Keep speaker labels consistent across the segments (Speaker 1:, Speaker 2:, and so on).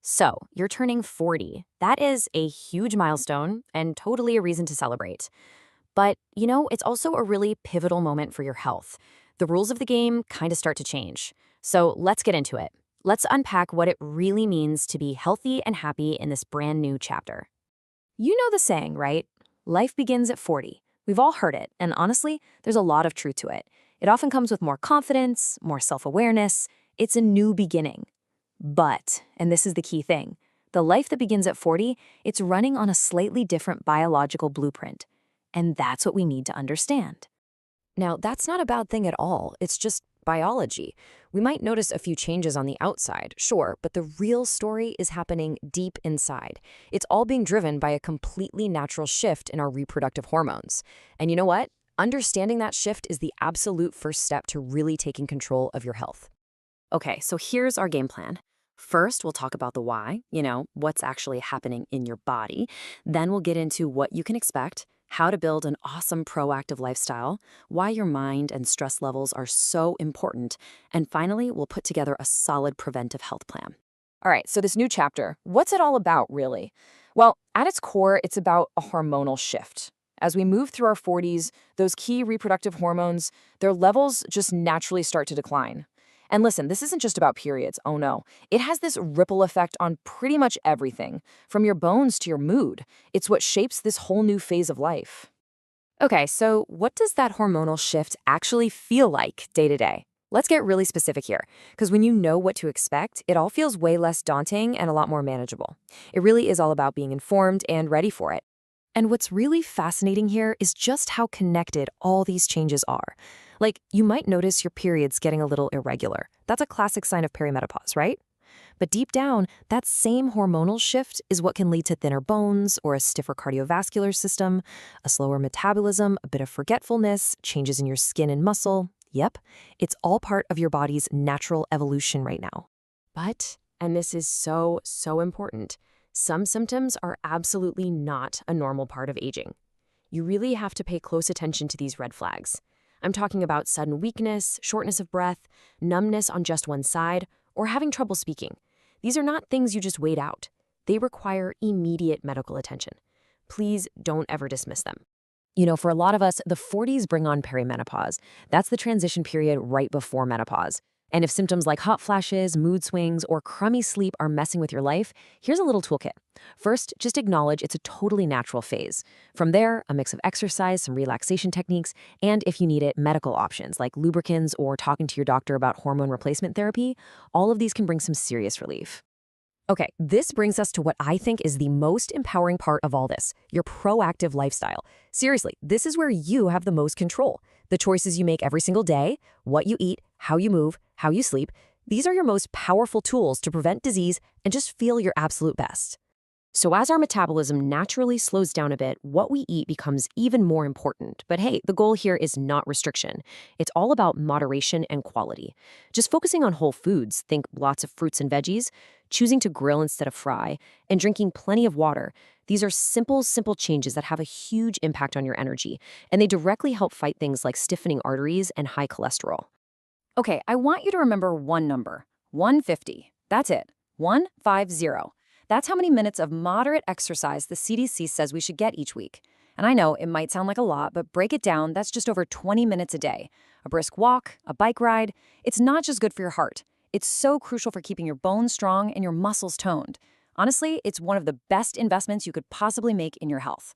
Speaker 1: So, you're turning 40. That is a huge milestone and totally a reason to celebrate. But, it's also a really pivotal moment for your health. The rules of the game kind of start to change. So, let's get into it. Let's unpack what it really means to be healthy and happy in this brand new chapter. You know the saying, right? Life begins at 40. We've all heard it, and honestly, there's a lot of truth to it. It often comes with more confidence, more self-awareness. It's a new beginning. But, and this is the key thing, the life that begins at 40, it's running on a slightly different biological blueprint. And that's what we need to understand. Now, that's not a bad thing at all. It's just biology. We might notice a few changes on the outside, sure, but the real story is happening deep inside. It's all being driven by a completely natural shift in our reproductive hormones. And you know what? Understanding that shift is the absolute first step to really taking control of your health. Okay, so here's our game plan. First, we'll talk about the why, what's actually happening in your body. Then we'll get into what you can expect, how to build an awesome proactive lifestyle, why your mind and stress levels are so important, and finally, we'll put together a solid preventive health plan. All right, so this new chapter, what's it all about, really? Well, at its core, it's about a hormonal shift. As we move through our 40s, those key reproductive hormones, their levels just naturally start to decline. And listen, this isn't just about periods, oh no. It has this ripple effect on pretty much everything, from your bones to your mood. It's what shapes this whole new phase of life. Okay, so what does that hormonal shift actually feel like day to day? Let's get really specific here, because when you know what to expect, it all feels way less daunting and a lot more manageable. It really is all about being informed and ready for it. And what's really fascinating here is just how connected all these changes are. Like, you might notice your periods getting a little irregular. That's a classic sign of perimenopause, right? But deep down, that same hormonal shift is what can lead to thinner bones or a stiffer cardiovascular system, a slower metabolism, a bit of forgetfulness, changes in your skin and muscle. Yep, it's all part of your body's natural evolution right now. But, and this is so, so important, some symptoms are absolutely not a normal part of aging. You really have to pay close attention to these red flags. I'm talking about sudden weakness, shortness of breath, numbness on just one side, or having trouble speaking. These are not things you just wait out. They require immediate medical attention. Please don't ever dismiss them. For a lot of us, the 40s bring on perimenopause. That's the transition period right before menopause. And if symptoms like hot flashes, mood swings, or crummy sleep are messing with your life, here's a little toolkit. First, just acknowledge it's a totally natural phase. From there, a mix of exercise, some relaxation techniques, and if you need it, medical options like lubricants or talking to your doctor about hormone replacement therapy. All of these can bring some serious relief. Okay, this brings us to what I think is the most empowering part of all this, your proactive lifestyle. Seriously, this is where you have the most control. The choices you make every single day, what you eat, how you move, how you sleep, these are your most powerful tools to prevent disease and just feel your absolute best. So as our metabolism naturally slows down a bit, what we eat becomes even more important. But hey, the goal here is not restriction. It's all about moderation and quality. Just focusing on whole foods, think lots of fruits and veggies, choosing to grill instead of fry, and drinking plenty of water. These are simple changes that have a huge impact on your energy, and they directly help fight things like stiffening arteries and high cholesterol. Okay, I want you to remember one number, 150. That's it, 150. That's how many minutes of moderate exercise the CDC says we should get each week. And I know it might sound like a lot, but break it down, that's just over 20 minutes a day. A brisk walk, a bike ride. It's not just good for your heart. It's so crucial for keeping your bones strong and your muscles toned. Honestly, it's one of the best investments you could possibly make in your health.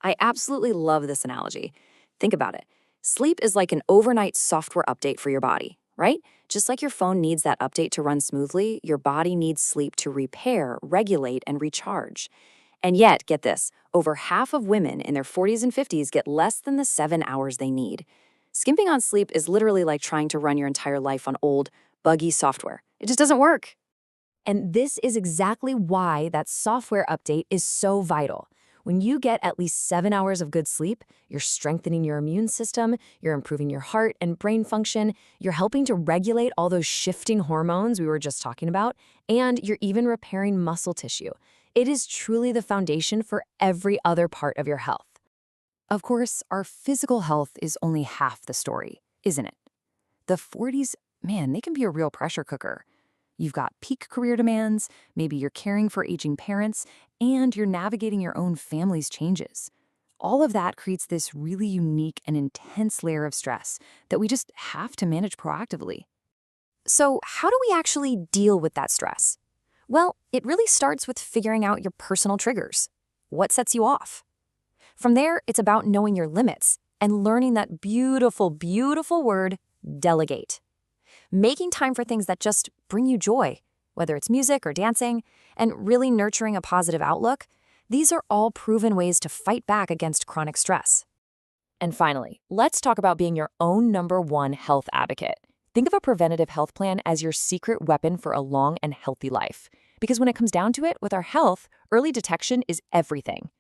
Speaker 1: I absolutely love this analogy. Think about it. Sleep is like an overnight software update for your body, right? Just like your phone needs that update to run smoothly, your body needs sleep to repair, regulate, and recharge. And yet, get this, over half of women in their 40s and 50s get less than the 7 hours they need. Skimping on sleep is literally like trying to run your entire life on old, buggy software. It just doesn't work. And this is exactly why that software update is so vital. When you get at least 7 hours of good sleep, you're strengthening your immune system, you're improving your heart and brain function, you're helping to regulate all those shifting hormones we were just talking about, and you're even repairing muscle tissue. It is truly the foundation for every other part of your health. Of course, our physical health is only half the story, isn't it? The 40s, man, they can be a real pressure cooker.
Speaker 2: You've got peak career demands, maybe you're caring for aging parents, and you're navigating your own family's changes. All of that creates this really unique and intense layer of stress that we just have to manage proactively.
Speaker 1: So, how do we actually deal with that stress? Well, it really starts with figuring out your personal triggers. What sets you off? From there, it's about knowing your limits and learning that beautiful, beautiful word, delegate. Making time for things that just bring you joy, whether it's music or dancing, and really nurturing a positive outlook, these are all proven ways to fight back against chronic stress. And finally, let's talk about being your own #1 health advocate. Think of a preventative health plan as your secret weapon for a long and healthy life. Because when it comes down to it, with our health, early detection is everything.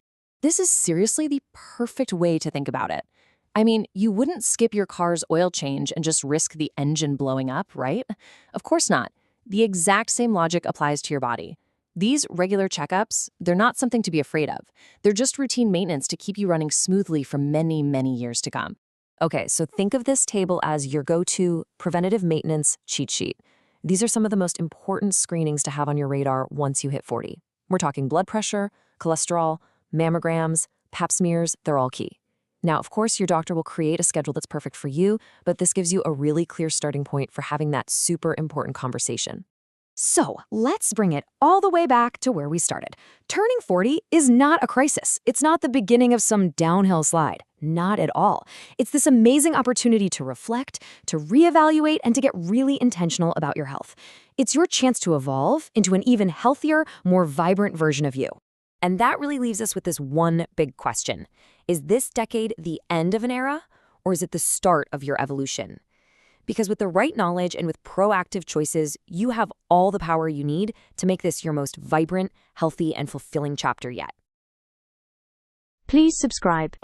Speaker 1: This is seriously the perfect way to think about it. I mean, you wouldn't skip your car's oil change and just risk the engine blowing up, right? Of course not. The exact same logic applies to your body. These regular checkups, they're not something to be afraid of. They're just routine maintenance to keep you running smoothly for many, many years to come. Okay, so think of this table as your go-to preventative maintenance cheat sheet. These are some of the most important screenings to have on your radar once you hit 40. We're talking blood pressure, cholesterol, mammograms, pap smears, they're all key. Now, of course, your doctor will create a schedule that's perfect for you, but this gives you a really clear starting point for having that super important conversation. So, let's bring it all the way back to where we started. Turning 40 is not a crisis. It's not the beginning of some downhill slide. Not at all. It's this amazing opportunity to reflect, to reevaluate, and to get really intentional about your health. It's your chance to evolve into an even healthier, more vibrant version of you. And that really leaves us with this one big question. Is this decade the end of an era, or is it the start of your evolution? Because with the right knowledge and with proactive choices, you have all the power you need to make this your most vibrant, healthy, and fulfilling chapter yet.
Speaker 3: Please subscribe.